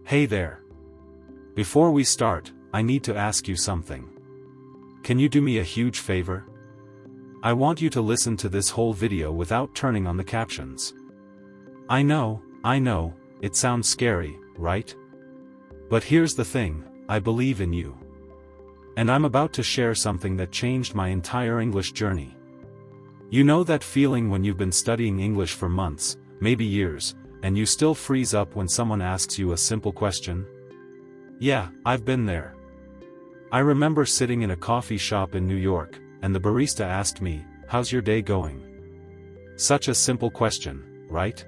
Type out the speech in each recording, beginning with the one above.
Hey there. Before we start, I need to ask you something. Can you do me a huge favor? I want you to listen to this whole video without turning on the captions. I know, it sounds scary, right? But here's the thing, I believe in you. And I'm about to share something that changed my entire English journey. You know that feeling when you've been studying English for months, maybe years, and you still freeze up when someone asks you a simple question? Yeah, I've been there. I remember sitting in a coffee shop in New York, and the barista asked me, "How's your day going?" Such a simple question, right?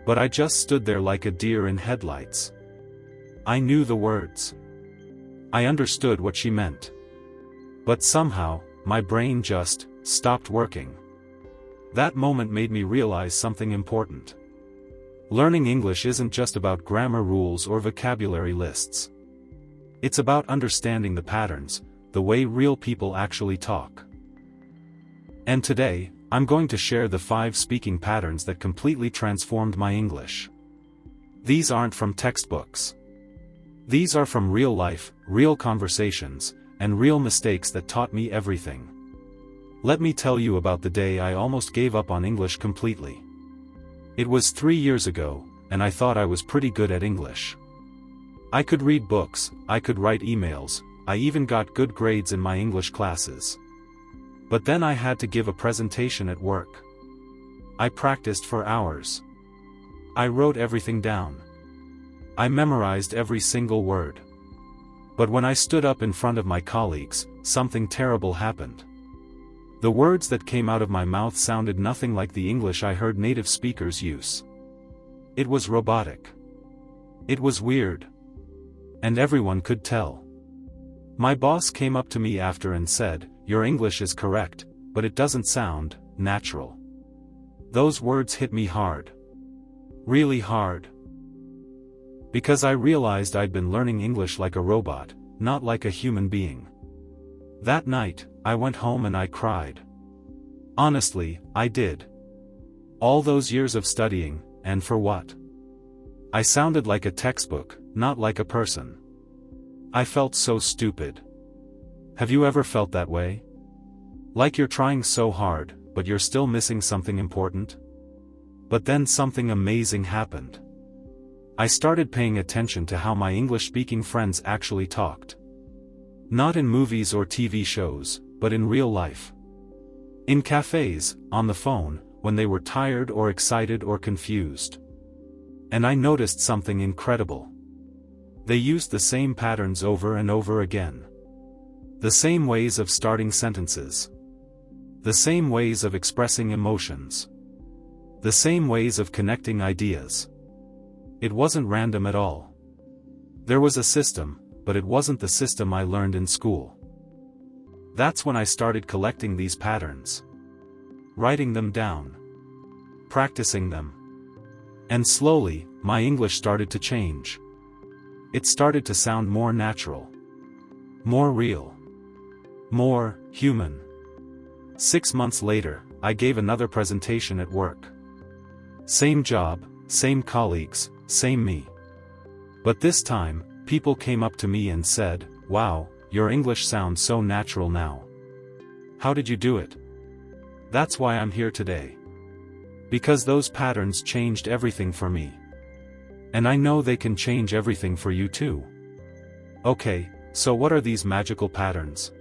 But I just stood there like a deer in headlights. I knew the words. I understood what she meant. But somehow, my brain just stopped working. That moment made me realize something important. Learning English isn't just about grammar rules or vocabulary lists. It's about understanding the patterns, the way real people actually talk. And today, I'm going to share the 5 speaking patterns that completely transformed my English. These aren't from textbooks. These are from real life, real conversations, and real mistakes that taught me everything. Let me tell you about the day I almost gave up on English completely. It was 3 years ago, and I thought I was pretty good at English. I could read books, I could write emails, I even got good grades in my English classes. But then I had to give a presentation at work. I practiced for hours. I wrote everything down. I memorized every single word. But when I stood up in front of my colleagues, something terrible happened. The words that came out of my mouth sounded nothing like the English I heard native speakers use. It was robotic. It was weird. And everyone could tell. My boss came up to me after and said, "Your English is correct, but it doesn't sound natural." Those words hit me hard. Really hard. Because I realized I'd been learning English like a robot, not like a human being. That night, I went home and I cried. Honestly, I did. All those years of studying, and for what? I sounded like a textbook, not like a person. I felt so stupid. Have you ever felt that way? Like you're trying so hard, but you're still missing something important? But then something amazing happened. I started paying attention to how my English-speaking friends actually talked. Not in movies or TV shows, but in real life. In cafes, on the phone, when they were tired or excited or confused. And I noticed something incredible. They used the same patterns over and over again. The same ways of starting sentences. The same ways of expressing emotions. The same ways of connecting ideas. It wasn't random at all. There was a system, but it wasn't the system I learned in school. That's when I started collecting these patterns. Writing them down. Practicing them. And slowly, my English started to change. It started to sound more natural. More real. More human. 6 months later, I gave another presentation at work. Same job, same colleagues, same me. But this time, people came up to me and said, "Wow, your English sounds so natural now. How did you do it?" That's why I'm here today. Because those patterns changed everything for me. And I know they can change everything for you too. Okay, so what are these magical patterns?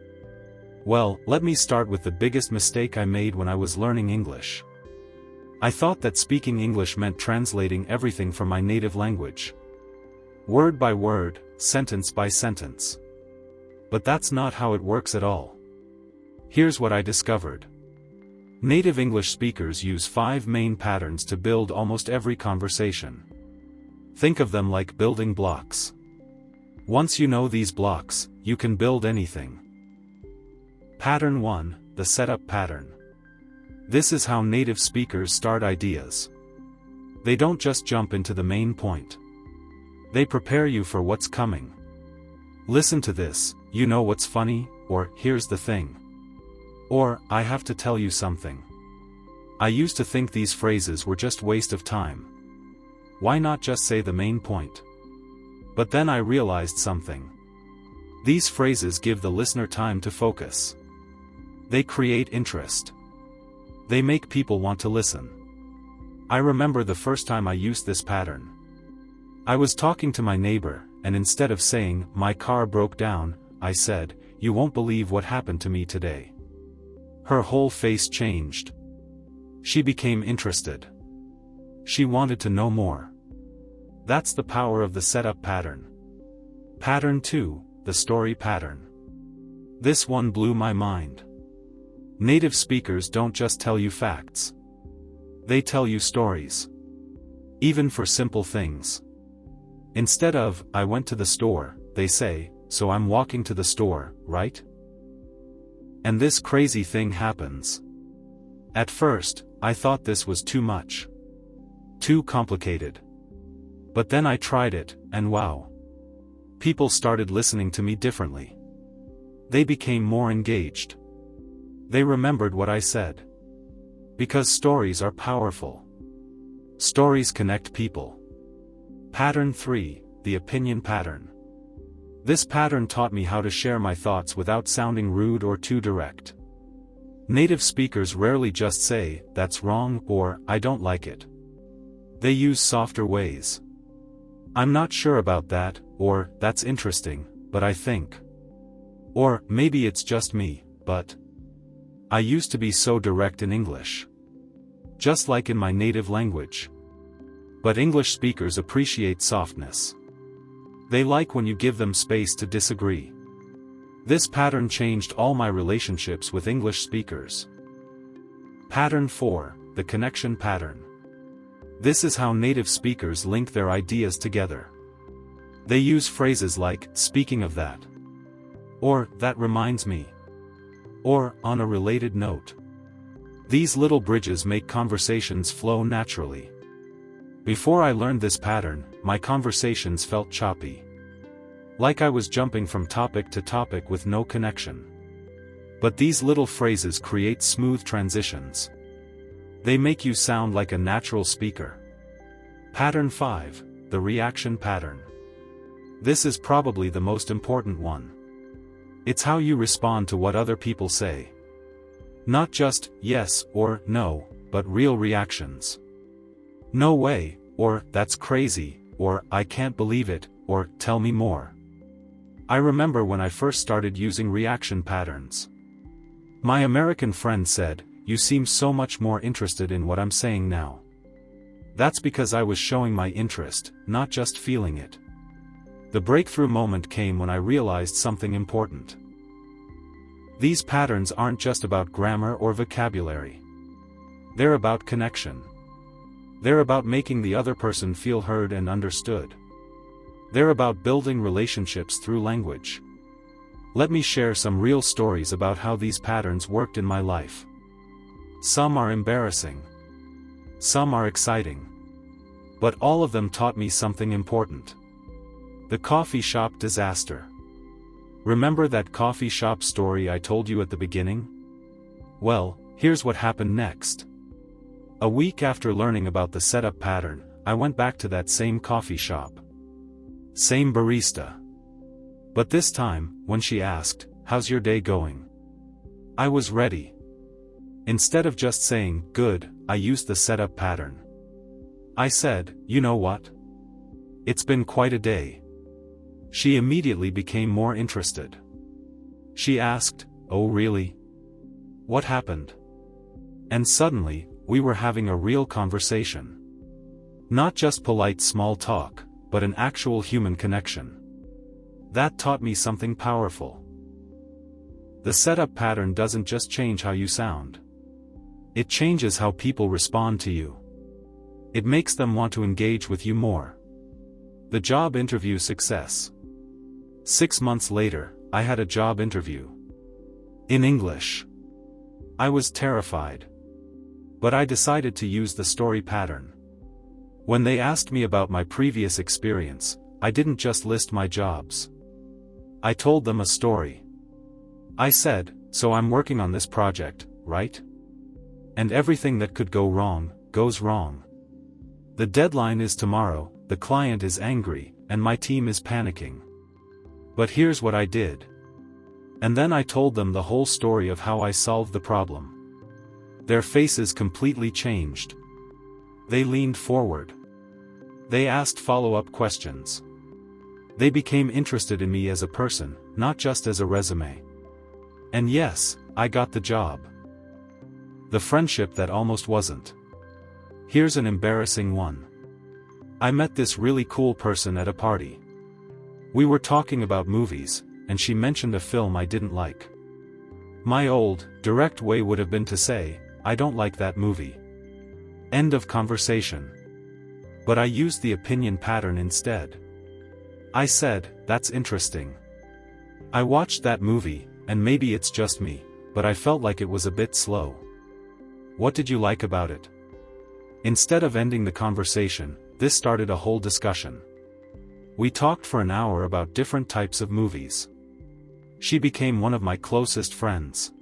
Well, let me start with the biggest mistake I made when I was learning English. I thought that speaking English meant translating everything from my native language. Word by word, sentence by sentence. But that's not how it works at all. Here's what I discovered. Native English speakers use 5 main patterns to build almost every conversation. Think of them like building blocks. Once you know these blocks, you can build anything. Pattern 1, the setup pattern. This is how native speakers start ideas. They don't just jump into the main point. They prepare you for what's coming. Listen to this, "You know what's funny?" or "Here's the thing." Or, "I have to tell you something." I used to think these phrases were just waste of time. Why not just say the main point? But then I realized something. These phrases give the listener time to focus. They create interest. They make people want to listen. I remember the first time I used this pattern. I was talking to my neighbor, and instead of saying, "My car broke down," I said, "You won't believe what happened to me today." Her whole face changed. She became interested. She wanted to know more. That's the power of the setup pattern. Pattern 2, the story pattern. This one blew my mind. Native speakers don't just tell you facts. They tell you stories. Even for simple things. Instead of, "I went to the store," they say, "So I'm walking to the store, right?" And this crazy thing happens. At first, I thought this was too much. Too complicated. But then I tried it, and wow. People started listening to me differently. They became more engaged. They remembered what I said. Because stories are powerful. Stories connect people. Pattern 3, the opinion pattern. This pattern taught me how to share my thoughts without sounding rude or too direct. Native speakers rarely just say, "That's wrong," or "I don't like it." They use softer ways. "I'm not sure about that," or "That's interesting, but I think." Or, "Maybe it's just me, but." I used to be so direct in English. Just like in my native language. But English speakers appreciate softness. They like when you give them space to disagree. This pattern changed all my relationships with English speakers. Pattern 4, the connection pattern. This is how native speakers link their ideas together. They use phrases like, "Speaking of that," or "That reminds me," or "On a related note." These little bridges make conversations flow naturally. Before I learned this pattern, my conversations felt choppy. Like I was jumping from topic to topic with no connection. But these little phrases create smooth transitions. They make you sound like a natural speaker. Pattern 5, the reaction pattern. This is probably the most important one. It's how you respond to what other people say. Not just yes or no, but real reactions. "No way," or "That's crazy," or "I can't believe it," or "Tell me more." I remember when I first started using reaction patterns. My American friend said, "You seem so much more interested in what I'm saying now." That's because I was showing my interest, not just feeling it. The breakthrough moment came when I realized something important. These patterns aren't just about grammar or vocabulary. They're about connection. They're about making the other person feel heard and understood. They're about building relationships through language. Let me share some real stories about how these patterns worked in my life. Some are embarrassing. Some are exciting. But all of them taught me something important. The coffee shop disaster. Remember that coffee shop story I told you at the beginning? Well, here's what happened next. A week after learning about the setup pattern, I went back to that same coffee shop. Same barista. But this time, when she asked, "How's your day going?" I was ready. Instead of just saying, "Good," I used the setup pattern. I said, "You know what? It's been quite a day." She immediately became more interested. She asked, "Oh really? What happened?" And suddenly, we were having a real conversation. Not just polite small talk, but an actual human connection. That taught me something powerful. The setup pattern doesn't just change how you sound. It changes how people respond to you. It makes them want to engage with you more. The job interview success. 6 months later, I had a job interview. In English. I was terrified. But I decided to use the story pattern. When they asked me about my previous experience, I didn't just list my jobs. I told them a story. I said, "So I'm working on this project, right? And everything that could go wrong, goes wrong. The deadline is tomorrow, the client is angry, and my team is panicking. But here's what I did. And then I told them the whole story of how I solved the problem. Their faces completely changed. They leaned forward. They asked follow-up questions. They became interested in me as a person, not just as a resume. And yes, I got the job. The friendship that almost wasn't. Here's an embarrassing one. I met this really cool person at a party. We were talking about movies, and she mentioned a film I didn't like. My old, direct way would have been to say, "I don't like that movie." End of conversation. But I used the opinion pattern instead. I said, "That's interesting. I watched that movie, and maybe it's just me, but I felt like it was a bit slow. What did you like about it?" Instead of ending the conversation, this started a whole discussion. We talked for an hour about different types of movies. She became one of my closest friends.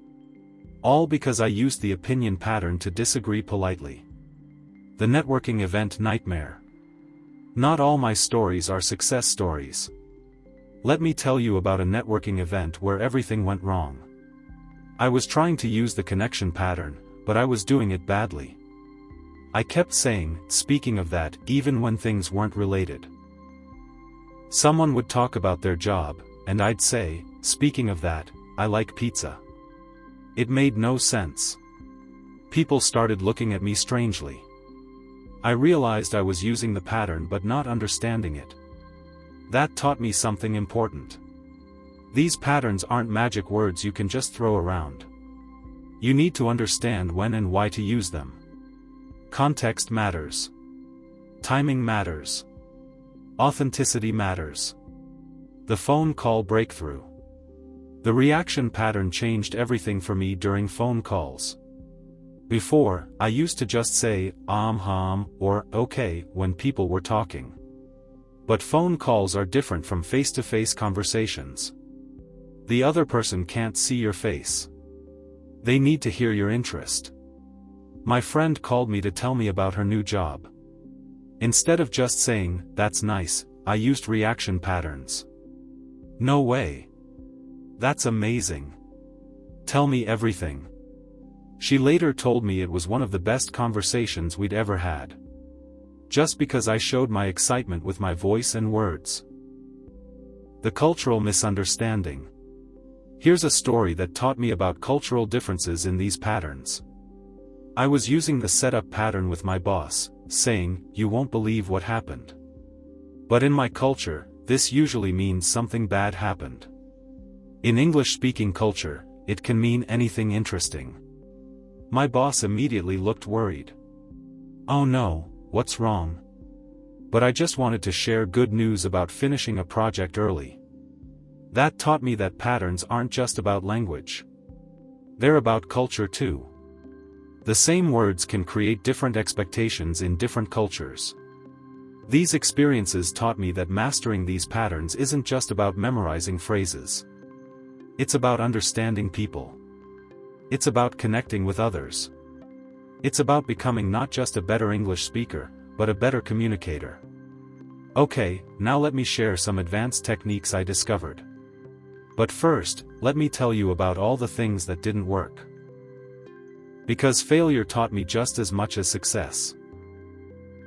All because I used the opinion pattern to disagree politely. The networking event nightmare. Not all my stories are success stories. Let me tell you about a networking event where everything went wrong. I was trying to use the connection pattern, but I was doing it badly. I kept saying, "Speaking of that," even when things weren't related. Someone would talk about their job, and I'd say, "Speaking of that, I like pizza." It made no sense. People started looking at me strangely. I realized I was using the pattern but not understanding it. That taught me something important. These patterns aren't magic words you can just throw around. You need to understand when and why to use them. Context matters. Timing matters. Authenticity matters. The phone call breakthrough. The reaction pattern changed everything for me during phone calls. Before, I used to just say, or "okay," when people were talking. But phone calls are different from face-to-face conversations. The other person can't see your face. They need to hear your interest. My friend called me to tell me about her new job. Instead of just saying, "That's nice," I used reaction patterns. "No way. That's amazing. Tell me everything." She later told me it was one of the best conversations we'd ever had. Just because I showed my excitement with my voice and words. The cultural misunderstanding. Here's a story that taught me about cultural differences in these patterns. I was using the setup pattern with my boss, saying, "You won't believe what happened." But in my culture, this usually means something bad happened. In English-speaking culture, it can mean anything interesting. My boss immediately looked worried. "Oh no, what's wrong?" But I just wanted to share good news about finishing a project early. That taught me that patterns aren't just about language. They're about culture too. The same words can create different expectations in different cultures. These experiences taught me that mastering these patterns isn't just about memorizing phrases. It's about understanding people. It's about connecting with others. It's about becoming not just a better English speaker, but a better communicator. Okay, now let me share some advanced techniques I discovered. But first, let me tell you about all the things that didn't work. Because failure taught me just as much as success.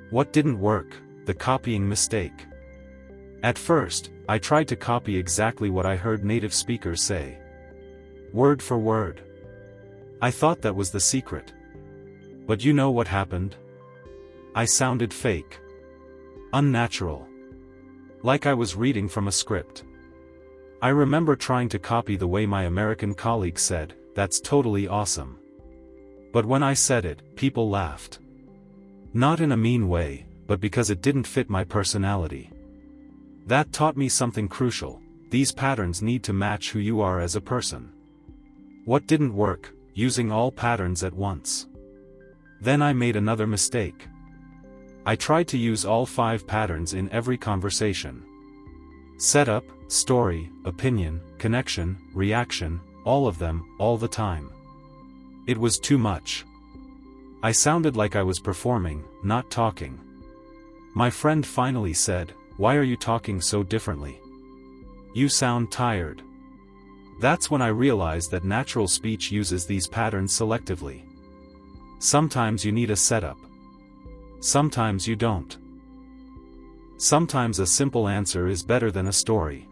What didn't work? The copying mistake. At first, I tried to copy exactly what I heard native speakers say. Word for word. I thought that was the secret. But you know what happened? I sounded fake. Unnatural. Like I was reading from a script. I remember trying to copy the way my American colleagues said, "That's totally awesome." But when I said it, people laughed. Not in a mean way, but because it didn't fit my personality. That taught me something crucial: these patterns need to match who you are as a person. What didn't work? Using all patterns at once. Then I made another mistake. I tried to use all 5 patterns in every conversation. Setup, story, opinion, connection, reaction, all of them, all the time. It was too much. I sounded like I was performing, not talking. My friend finally said, why are you talking so differently? You sound tired. That's when I realized that natural speech uses these patterns selectively. Sometimes you need a setup. Sometimes you don't. Sometimes a simple answer is better than a story.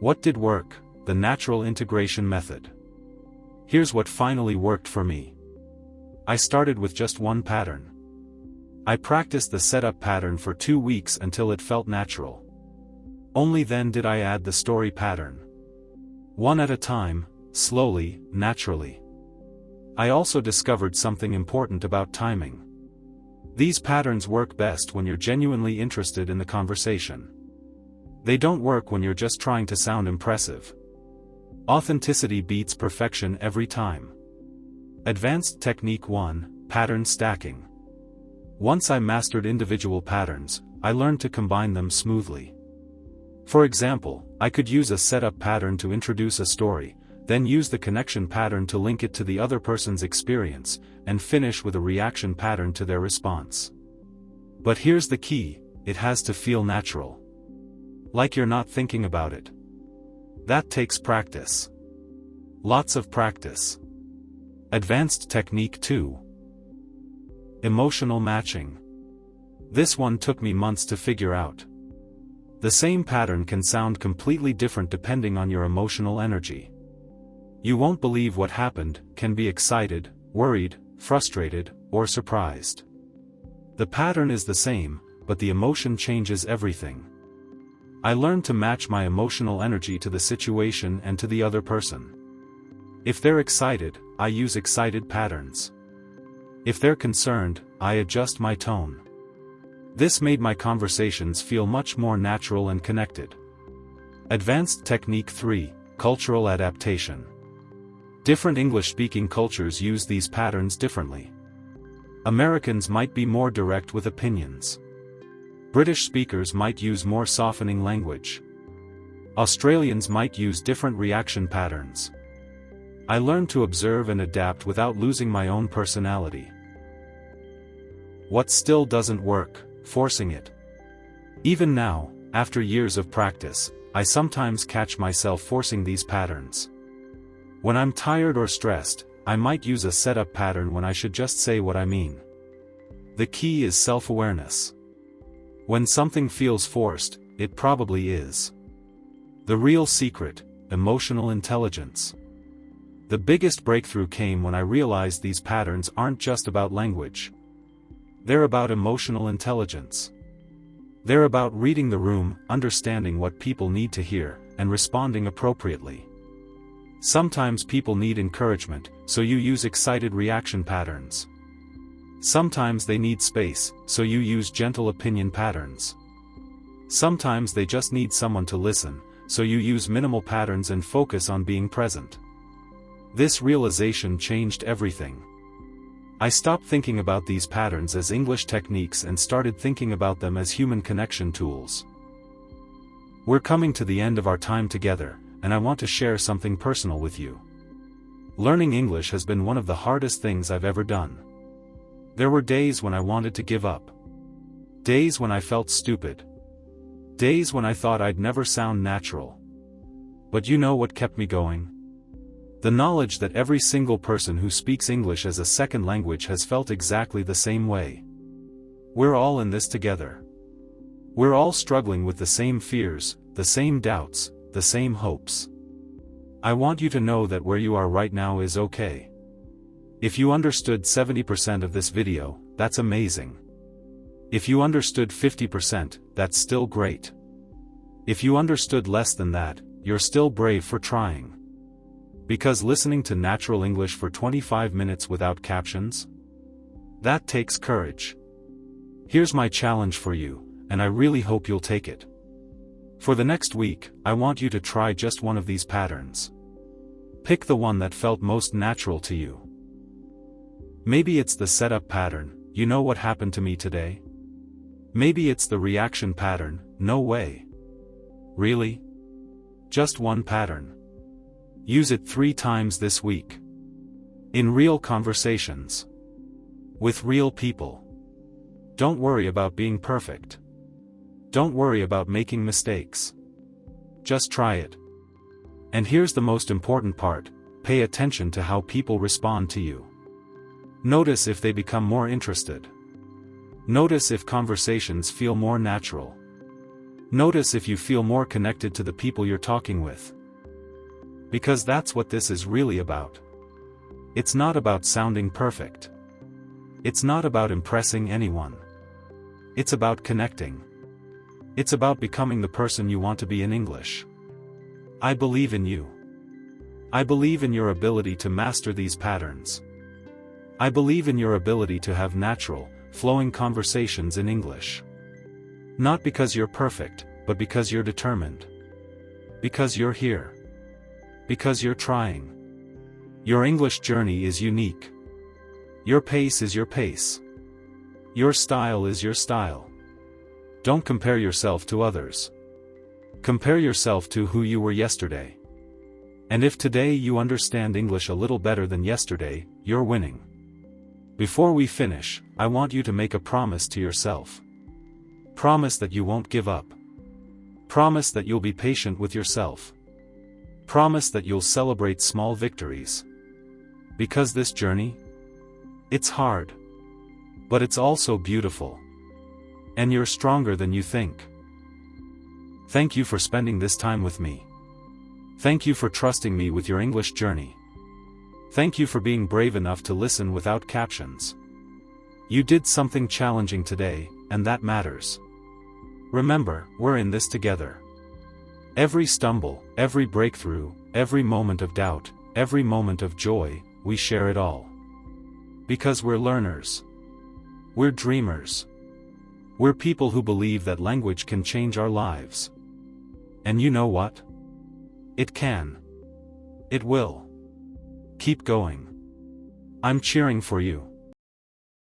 What did work? The natural integration method. Here's what finally worked for me. I started with just one pattern. I practiced the setup pattern for 2 weeks until it felt natural. Only then did I add the story pattern. One at a time, slowly, naturally. I also discovered something important about timing. These patterns work best when you're genuinely interested in the conversation. They don't work when you're just trying to sound impressive. Authenticity beats perfection every time. Advanced Technique 1, Pattern Stacking. Once I mastered individual patterns, I learned to combine them smoothly. For example, I could use a setup pattern to introduce a story, then use the connection pattern to link it to the other person's experience, and finish with a reaction pattern to their response. But here's the key, it has to feel natural. Like you're not thinking about it. That takes practice. Lots of practice. Advanced Technique 2. Emotional matching. This one took me months to figure out. The same pattern can sound completely different depending on your emotional energy. You won't believe what happened, can be excited, worried, frustrated, or surprised. The pattern is the same, but the emotion changes everything. I learned to match my emotional energy to the situation and to the other person. If they're excited, I use excited patterns. If they're concerned, I adjust my tone. This made my conversations feel much more natural and connected. Advanced Technique 3, Cultural Adaptation. Different English-speaking cultures use these patterns differently. Americans might be more direct with opinions. British speakers might use more softening language. Australians might use different reaction patterns. I learned to observe and adapt without losing my own personality. What still doesn't work? Forcing it. Even now, after years of practice, I sometimes catch myself forcing these patterns. When I'm tired or stressed, I might use a setup pattern when I should just say what I mean. The key is self-awareness. When something feels forced, it probably is. The real secret, emotional intelligence. The biggest breakthrough came when I realized these patterns aren't just about language. They're about emotional intelligence. They're about reading the room, understanding what people need to hear, and responding appropriately. Sometimes people need encouragement, so you use excited reaction patterns. Sometimes they need space, so you use gentle opinion patterns. Sometimes they just need someone to listen, so you use minimal patterns and focus on being present. This realization changed everything. I stopped thinking about these patterns as English techniques and started thinking about them as human connection tools. We're coming to the end of our time together, and I want to share something personal with you. Learning English has been one of the hardest things I've ever done. There were days when I wanted to give up. Days when I felt stupid. Days when I thought I'd never sound natural. But you know what kept me going? The knowledge that every single person who speaks English as a second language has felt exactly the same way. We're all in this together. We're all struggling with the same fears, the same doubts, the same hopes. I want you to know that where you are right now is okay. If you understood 70% of this video, that's amazing. If you understood 50%, that's still great. If you understood less than that, you're still brave for trying. Because listening to natural English for 25 minutes without captions? That takes courage. Here's my challenge for you, and I really hope you'll take it. For the next week, I want you to try just one of these patterns. Pick the one that felt most natural to you. Maybe it's the setup pattern, you know what happened to me today? Maybe it's the reaction pattern, no way. Really? Just one pattern. Use it 3 times this week. In real conversations. With real people. Don't worry about being perfect. Don't worry about making mistakes. Just try it. And here's the most important part: pay attention to how people respond to you. Notice if they become more interested. Notice if conversations feel more natural. Notice if you feel more connected to the people you're talking with. Because that's what this is really about. It's not about sounding perfect. It's not about impressing anyone. It's about connecting. It's about becoming the person you want to be in English. I believe in you. I believe in your ability to master these patterns. I believe in your ability to have natural, flowing conversations in English. Not because you're perfect, but because you're determined. Because you're here. Because you're trying. Your English journey is unique. Your pace is your pace. Your style is your style. Don't compare yourself to others. Compare yourself to who you were yesterday. And if today you understand English a little better than yesterday, you're winning. Before we finish, I want you to make a promise to yourself. Promise that you won't give up. Promise that you'll be patient with yourself. Promise that you'll celebrate small victories. Because this journey, it's hard. But it's also beautiful. And you're stronger than you think. Thank you for spending this time with me. Thank you for trusting me with your English journey. Thank you for being brave enough to listen without captions. You did something challenging today, and that matters. Remember, we're in this together. Every stumble, every breakthrough, every moment of doubt, every moment of joy, we share it all. Because we're learners. We're dreamers. We're people who believe that language can change our lives. And you know what? It can. It will. Keep going. I'm cheering for you.